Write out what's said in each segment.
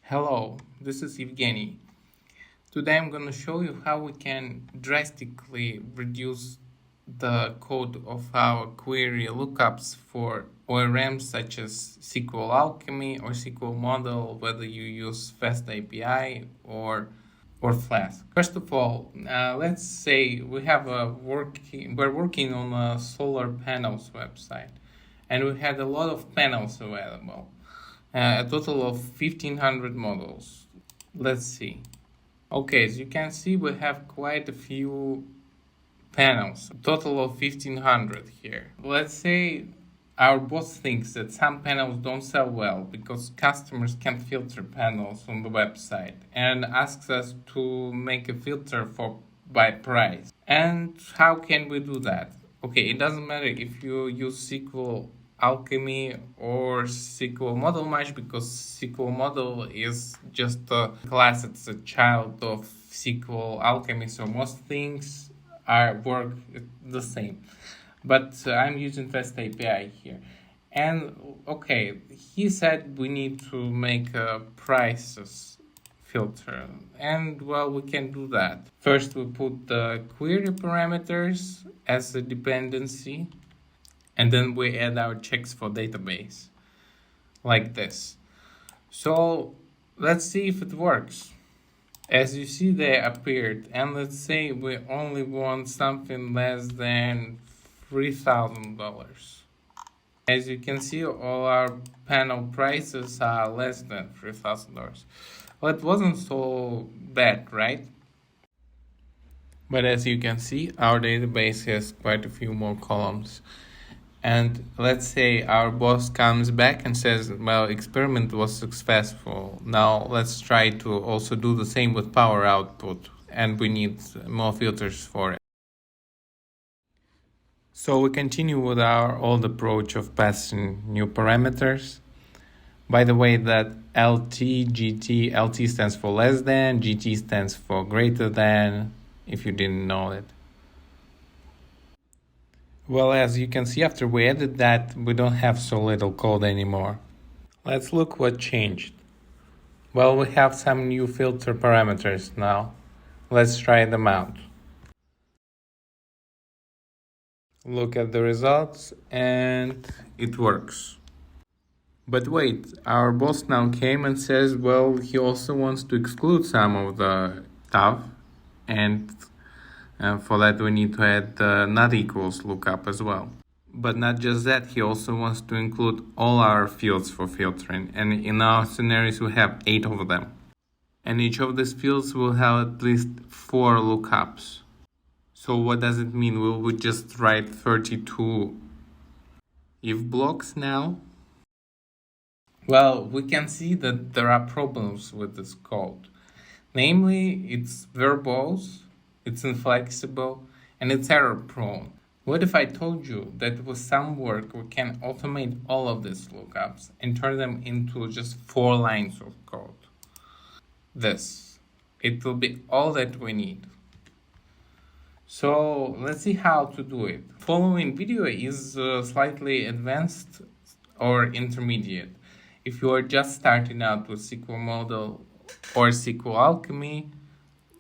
Hello, this is Evgeny. Today I'm going to show you how we can drastically reduce the code of our query lookups for ORMs such as SQL Alchemy or SQL Model, whether you use Fast API or Flask. First of all, let's say we're working on a solar panels website, and we had a lot of panels available. A total of 1500 models. Let's see. Okay, as you can see, we have quite a few panels, a total of 1500 here. Let's say our boss thinks that some panels don't sell well because customers can't filter panels on the website and asks us to make a filter by price. And how can we do that? Okay, it doesn't matter if you use SQL Alchemy or SQL Model much, because SQL Model is just a class, it's a child of SQL Alchemy, so most things work the same. But I'm using Fast API here. And okay, he said we need to make a prices filter, and well, we can do that. First, we put the query parameters as a dependency, and then we add our checks for database like this. So let's see if it works. As you see, they appeared, and let's say we only want something less than $3,000. As you can see, all our panel prices are less than $3,000. Well, it wasn't so bad, right? But as you can see, our database has quite a few more columns. And let's say our boss comes back and says, well, experiment was successful. Now let's try to also do the same with power output, and we need more filters for it. So we continue with our old approach of passing new parameters. By the way, that LT, GT, LT stands for less than, GT stands for greater than, if you didn't know it. Well, as you can see, after we added that, we don't have so little code anymore. Let's look what changed. Well, we have some new filter parameters now. Let's try them out. Look at the results, and it works. But wait, our boss now came and says, well, he also wants to exclude some of the stuff, and for that we need to add the not equals lookup as well. But not just that, he also wants to include all our fields for filtering, and in our scenarios we have 8 of them. And each of these fields will have at least 4 lookups. So what does it mean? Will we just write 32 if blocks now? Well, we can see that there are problems with this code. Namely, it's verbose, it's inflexible, and it's error prone. What if I told you that with some work we can automate all of these lookups and turn them into just 4 lines of code? It will be all that we need. So let's see how to do it. Following video is slightly advanced or intermediate. If you are just starting out with SQL Model or SQL Alchemy,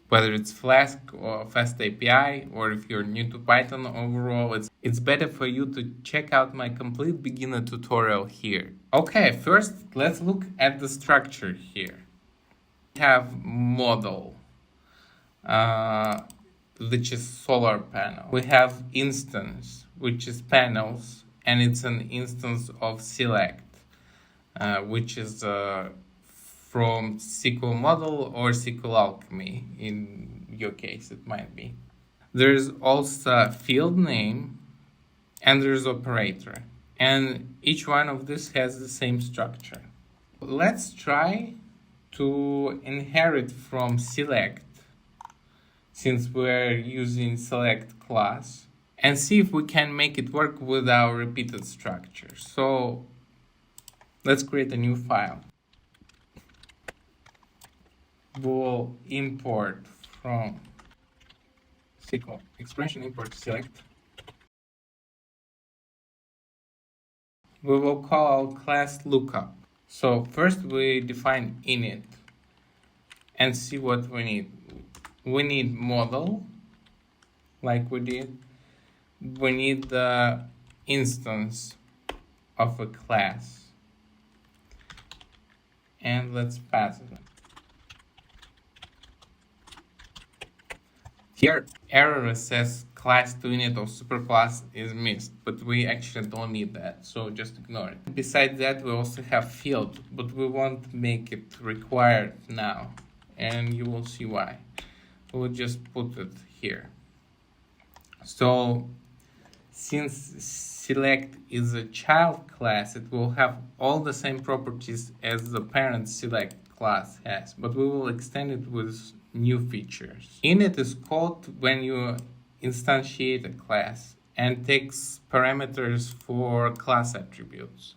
whether it's Flask or Fast API, or if you're new to Python overall, it's better for you to check out my complete beginner tutorial here. Okay, first let's look at the structure here. We have model, which is solar panel. We have instance, which is panels, and it's an instance of select, which is from SQL Model or SQL Alchemy. In your case, it might be. There's also field name, and there's operator. And each one of these has the same structure. Let's try to inherit from select, since we're using select class, and see if we can make it work with our repeated structure. So let's create a new file. We'll import from SQL expression import select. We will call class lookup. So first we define init. and see what we need. We need model, like we did. We need the instance of a class. And let's pass it. Here, error says class to init of superclass is missed, but we actually don't need that, so just ignore it. Besides that, we also have field, but we won't make it required now, and you will see why. We'll just put it here. So, since select is a child class, it will have all the same properties as the parent select class has, but we will extend it with new features. Init is called when you instantiate a class and takes parameters for class attributes.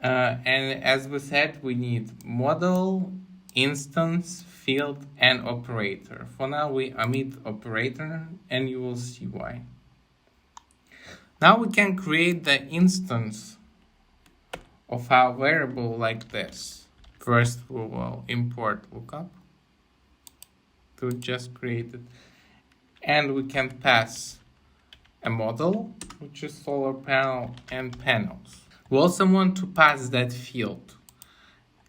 And as we said, we need model, instance, field, and operator. For now, we omit operator, and you will see why. Now we can create the instance of our variable like this. First, we will import lookup to just create it. And we can pass a model, which is solar panel and panels. We also want to pass that field.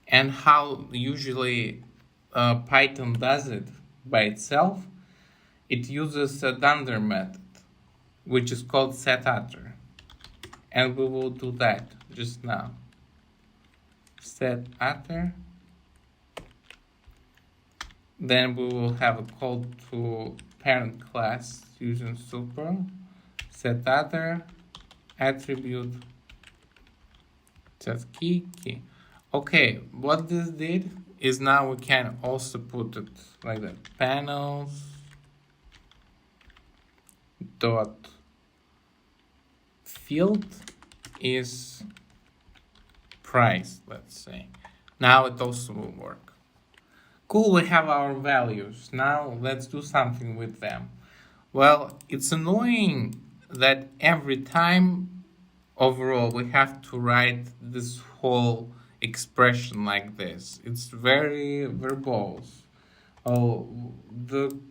And how usually Python does it by itself, it uses a dunder method, which is called setAttr. And we will do that just now. setAttr. Then we will have a call to parent class using super setAttr attribute just key. Okay, what this did is now we can also put it like that. Panels dot field is price, let's say. Now it also will work. Cool, we have our values. Now let's do something with them. Well, it's annoying that every time overall we have to write this whole expression like this. It's very verbose.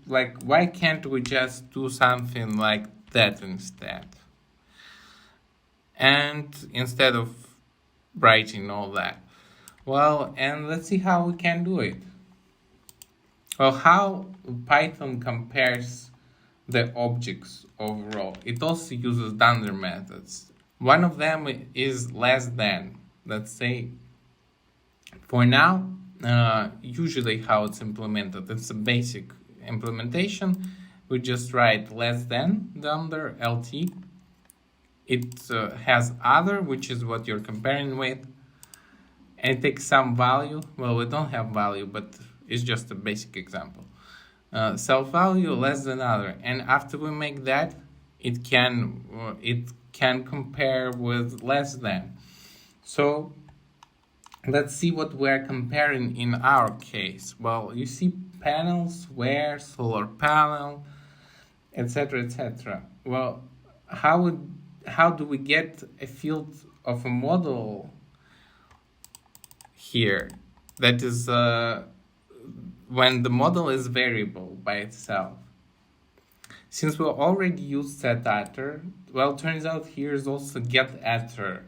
Why can't we just do something like that instead? And instead of writing all that. Well, and let's see how we can do it. Well, how Python compares the objects overall. It also uses dunder methods. One of them is less than. Let's say, for now, usually how it's implemented, it's a basic implementation. We just write less than dunder lt. It has other, which is what you're comparing with. And it takes some value. Well, we don't have value, but it's just a basic example. Self value less than other, and after we make that, it can compare with less than. So let's see what we're comparing in our case. Well, you see panels, where, solar panel, etc., etc. Well, how do we get a field of a model here? That is when the model is variable by itself. Since we already used setAttr, well, turns out here is also getAttr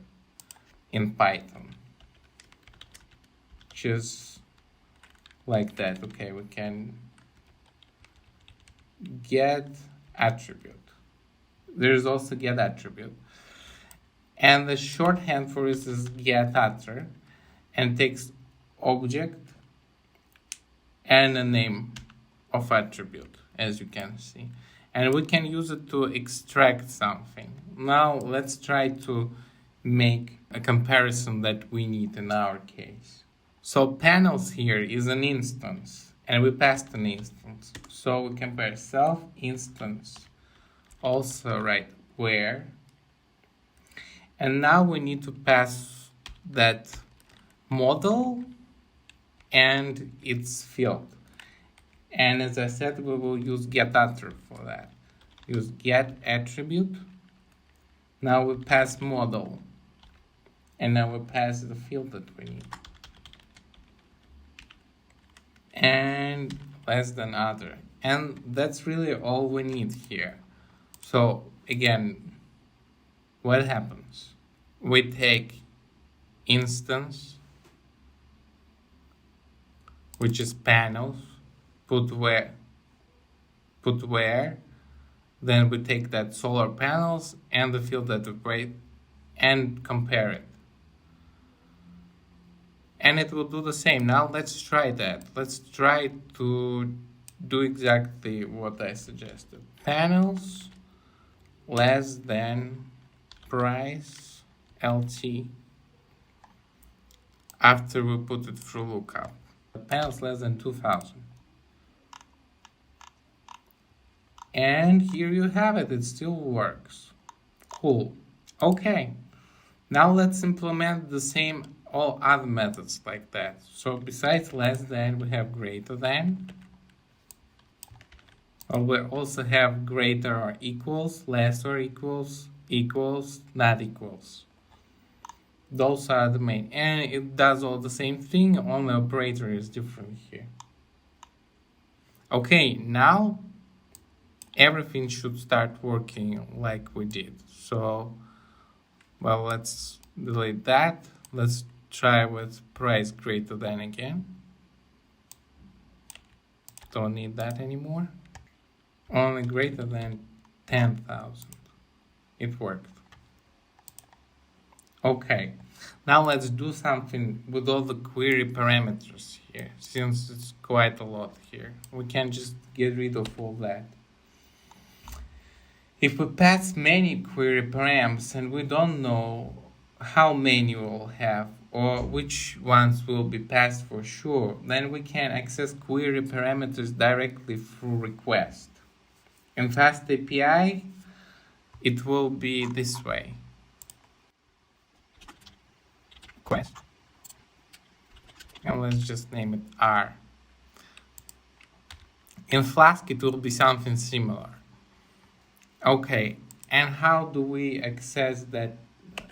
in Python. Just like that. Okay, we can get attribute. There's also getAttribute. And the shorthand for this is getAttr, and takes object and a name of attribute, as you can see. And we can use it to extract something. Now let's try to make a comparison that we need in our case. So panels here is an instance, and we passed an instance. So we compare self instance, also write where. And now we need to pass that model and its field. And as I said, we will use getAttr for that. Use getAttribute. Now we pass model. And now we pass the field that we need. and less than other. And that's really all we need here. So again, what happens? We take instance, which is panels, put where, then we take that solar panels and the field that we create and compare it. And it will do the same. Now let's try that. Let's try to do exactly what I suggested. Panels less than price LT after we put it through lookup. Panels less than 2000. And here you have it. It still works. Cool. Okay. Now let's implement the same all other methods like that. So besides less than, we have greater than. Or we also have greater or equals, less or equals, equals, not equals. Those are the main. And it does all the same thing, only operator is different here. Okay, now everything should start working like we did. So, well, let's delete that. Let's try with price greater than again. Don't need that anymore. Only greater than 10,000. It worked. Okay, now let's do something with all the query parameters here, since it's quite a lot here. We can just get rid of all that. If we pass many query params and we don't know how many we'll have or which ones will be passed for sure, then we can access query parameters directly through request. In Fast API, it will be this way. Request. And let's just name it R. In Flask, it will be something similar. Okay, and how do we access that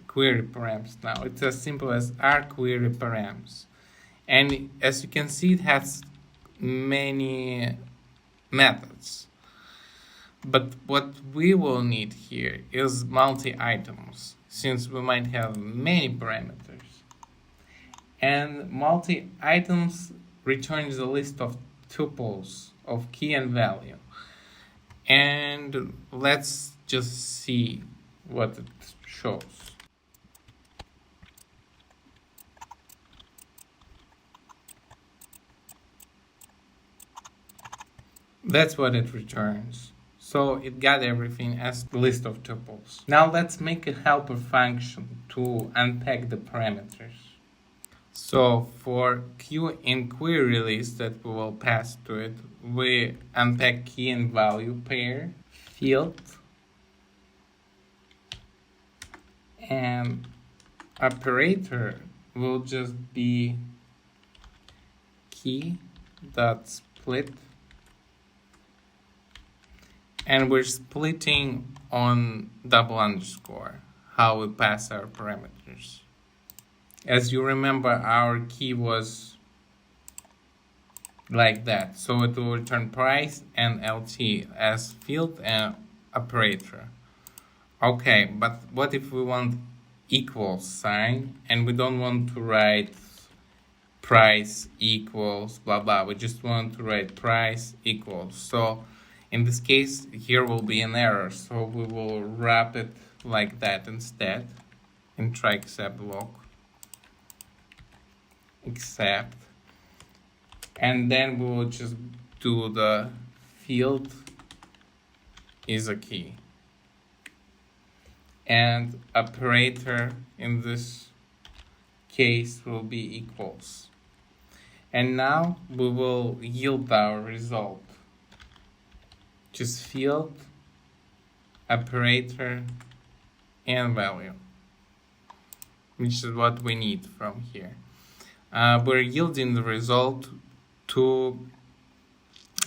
query params now? It's as simple as R query params. And as you can see, it has many methods. But what we will need here is multi-items, since we might have many parameters. And multi-items returns a list of tuples of key and value. And let's just see what it shows. That's what it returns. So it got everything as a list of tuples. Now let's make a helper function to unpack the parameters. So for queue in query list that we will pass to it, we unpack key and value pair, field, and operator will just be key dot split. And we're splitting on double underscore, how we pass our parameters. As you remember, our key was like that. So it will return price and LT as field and operator. Okay, but what if we want equals sign and we don't want to write price equals blah blah. We just want to write price equals. So in this case, here will be an error, so we will wrap it like that instead in try except block. Except, and then we will just do the field is a key. And operator in this case will be equals. And now we will yield our result. Just field, operator, and value, which is what we need from here. We're yielding the result to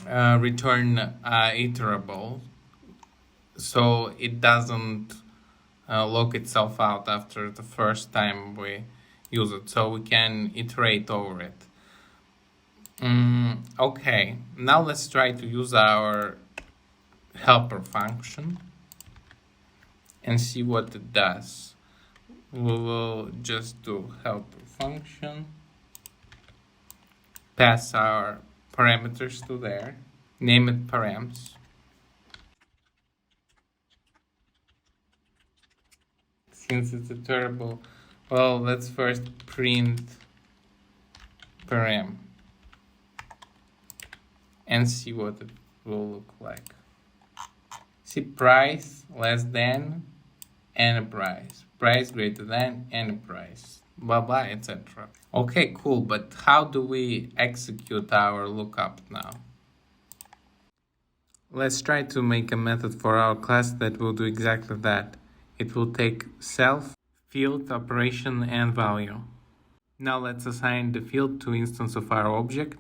return iterable, so it doesn't lock itself out after the first time we use it, so we can iterate over it. Okay, now let's try to use our helper function and see what it does. We will just do helper function, pass our parameters to there, name it params. Since it's a terrible, well, let's first print param and see what it will look like. See, price less than enterprise, price greater than enterprise, blah blah, etc. Okay, cool, but how do we execute our lookup now? Let's try to make a method for our class that will do exactly that. It will take self, field, operation, and value. Now let's assign the field to instance of our object.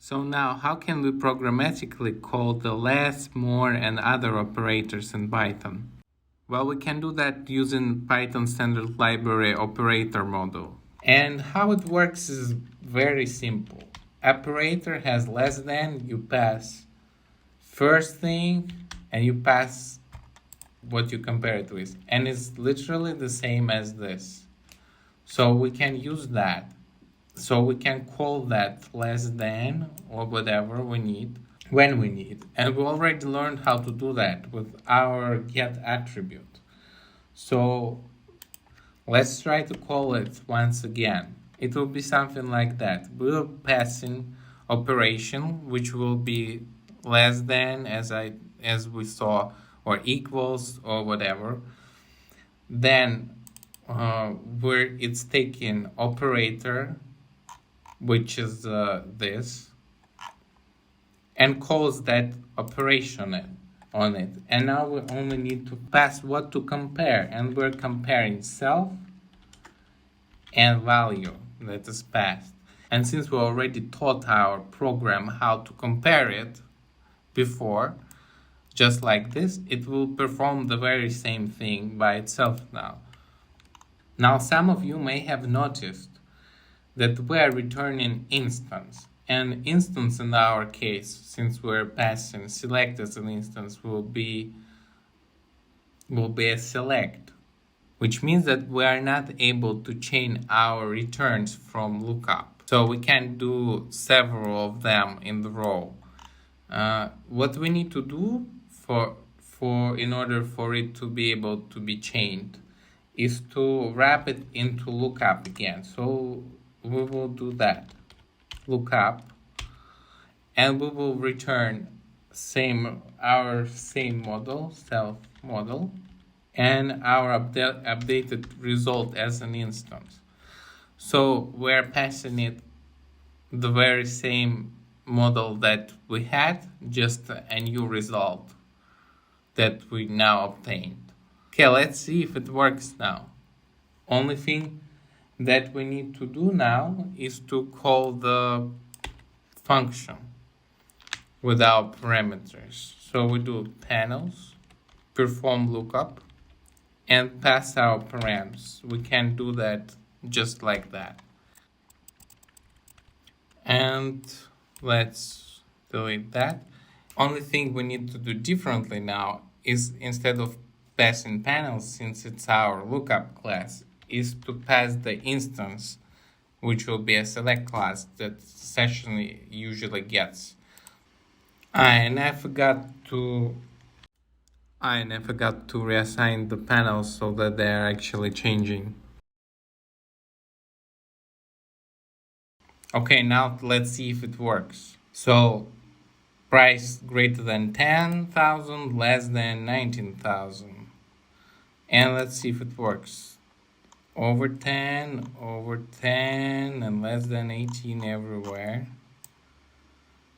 So now, how can we programmatically call the less, more, and other operators in Python? Well, we can do that using Python standard library operator model. And how it works is very simple. Operator has less than, you pass first thing, and you pass what you compare it with. And it's literally the same as this. So we can use that. So we can call that less than or whatever we need when we need. And we already learned how to do that with our get attribute. So let's try to call it once again. It will be something like that. We're passing operation, which will be less than, as we saw, or equals or whatever. Then where it's taking operator, which is this, and calls that operation on it. And now we only need to pass what to compare, and we're comparing self and value that is passed. And since we already taught our program how to compare it before, just like this, it will perform the very same thing by itself now. Now, some of you may have noticed that we are returning instance. And instance in our case, since we're passing select as an instance, will be a select, which means that we are not able to chain our returns from lookup. So we can do several of them in the row. What we need to do in order for it to be able to be chained is to wrap it into lookup again. So we will do that, lookup, and we will return our same model, self model, and our updated result as an instance. So we're passing it the very same model that we had, just a new result that we now obtained. Okay, let's see if it works now. Only thing that we need to do now is to call the function without parameters. So we do panels, perform lookup, and pass our params. We can do that just like that. And let's delete that. Only thing we need to do differently now is, instead of passing panels, since it's our lookup class, is to pass the instance, which will be a select class that session usually gets. And I forgot to reassign the panels so that they're actually changing. Okay, now let's see if it works. So price greater than 10,000, less than 19,000. And let's see if it works. Over 10, and less than 18 everywhere.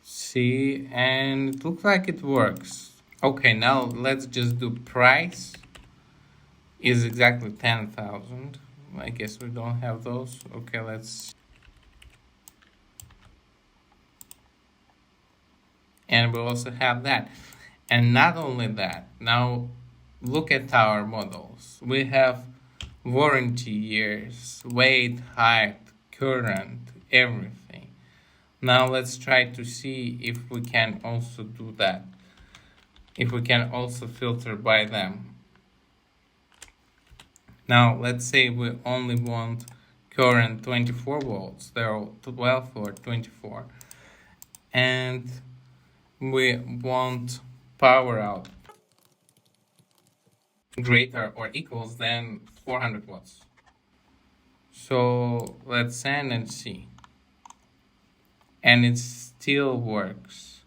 See, and it looks like it works. Okay, now let's just do price is exactly 10,000. I guess we don't have those. Okay, let's. And we also have that. And not only that, now look at our models. We have warranty years, weight, height, current, everything. Now let's try to see if we can also do that. If we can also filter by them. Now let's say we only want current 24 volts, they're 12 or 24. And we want power out greater or equals than 400 watts. So let's send and see. And it still works.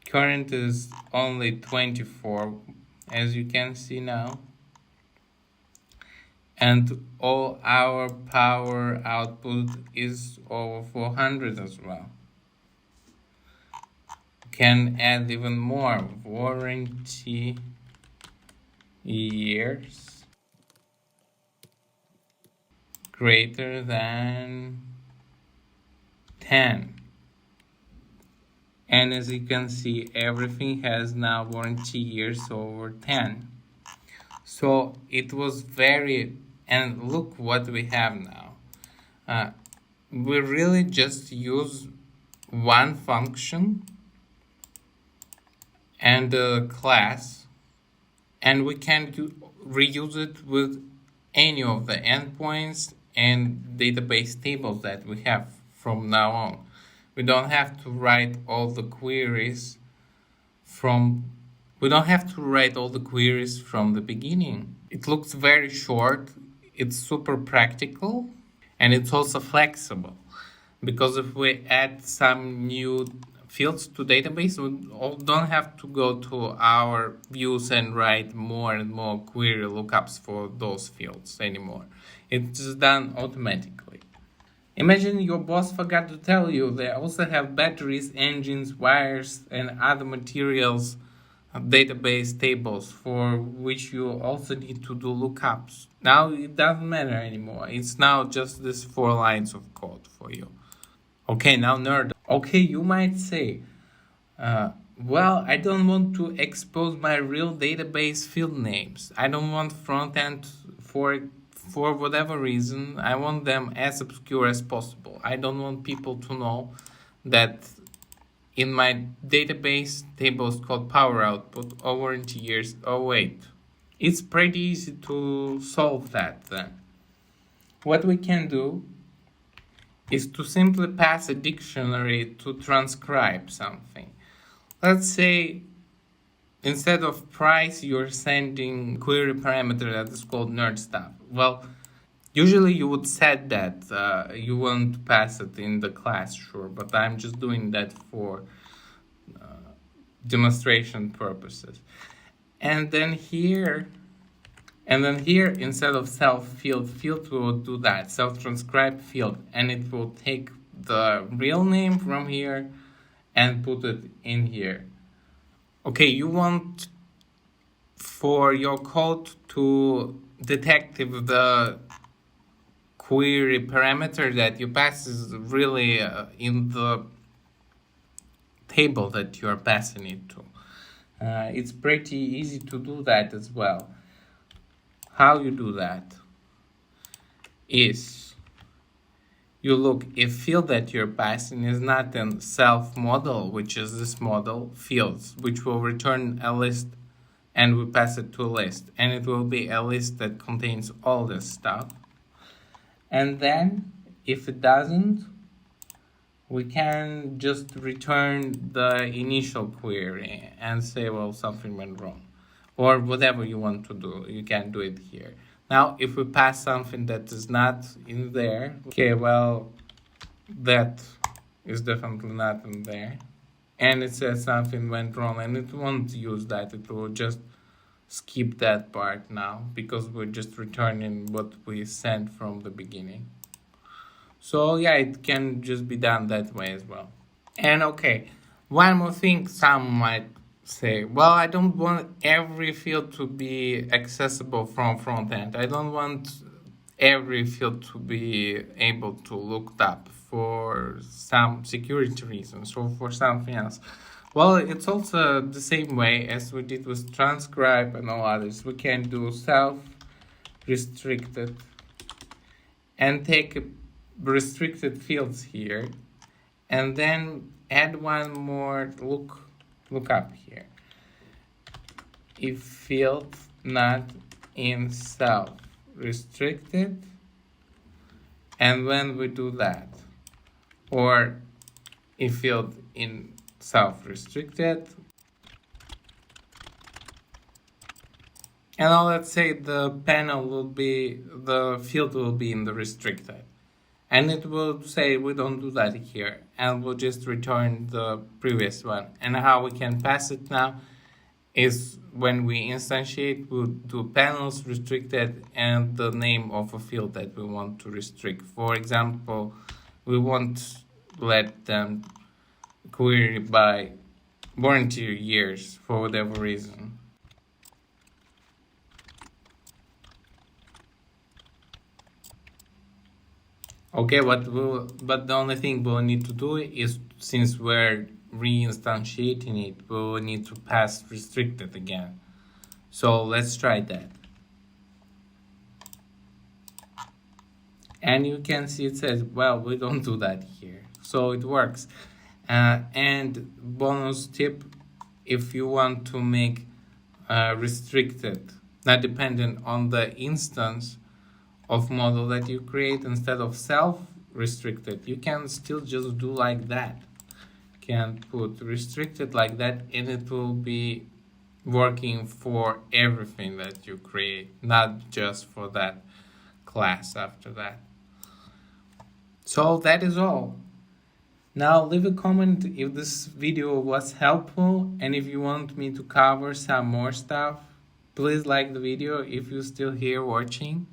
Current is only 24, as you can see now. And all our power output is over 400 as well. Can add even more. Warranty years greater than 10. And as you can see, everything has now warranty years over 10. So it was very, and look what we have now. We really just use one function and a class, and we can reuse it with any of the endpoints and database tables that we have from now on. We don't have to write all the queries from the beginning. It looks very short, it's super practical, and it's also flexible. Because if we add some new fields to database, we don't have to go to our views and write more and more query lookups for those fields anymore. It's done automatically. Imagine your boss forgot to tell you they also have batteries, engines, wires, and other materials database tables for which you also need to do lookups. Now it doesn't matter anymore. It's now just this 4 lines of code for you. Okay, now nerd. Okay, you might say, well, I don't want to expose my real database field names. I don't want front end for whatever reason. I want them as obscure as possible. I don't want people to know that in my database table is called power output, warranty years. Oh wait, it's pretty easy to solve that then. What we can do is to simply pass a dictionary to transcribe something. Let's say instead of price, you're sending query parameter that is called nerd stuff. Well, usually you would set that. You won't pass it in the class, sure, but I'm just doing that for demonstration purposes. And then here, instead of self field, we will do that, self transcribe field, and it will take the real name from here and put it in here. Okay, you want for your code to detect if the query parameter that you pass is really in the table that you are passing it to. It's pretty easy to do that as well. How you do that is you look if field that you're passing is not in self model, which is this model fields, which will return a list, and we pass it to a list, and it will be a list that contains all this stuff. And then if it doesn't, we can just return the initial query and say, well, something went wrong, or whatever you want to do. You can do it here. Now, if we pass something that is not in there, okay, well, that is definitely not in there. And it says something went wrong, and it won't use that. It will just skip that part now, because we're just returning what we sent from the beginning. So yeah, it can just be done that way as well. And okay, one more thing, some might say, well, I don't want every field to be accessible from front end. I don't want every field to be able to look up for some security reasons or for something else. Well, it's also the same way as we did with transcribe and all others. We can do self restricted, and take restricted fields here, and then add one more lookup here. If field not in self restricted, and when we do that, or if field in self restricted, and now let's say the field will be in the restricted, and it will say we don't do that here, and we'll just return the previous one. And how we can pass it now is when we instantiate, we'll do panels restricted and the name of a field that we want to restrict. For example, we won't let them query by warranty years for whatever reason. Okay, but the only thing we'll need to do is, since we're reinstantiating it, we'll need to pass restricted again. So let's try that. And you can see it says, well, we don't do that here. So it works. And bonus tip, if you want to make restricted, not dependent on the instance of model that you create, instead of self-restricted, you can still just do like that. You can put restricted like that, and it will be working for everything that you create, not just for that class after that. So that is all. Now leave a comment if this video was helpful, and if you want me to cover some more stuff, please like the video if you're still here watching.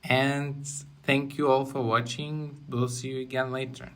And thank you all for watching. We'll see you again later.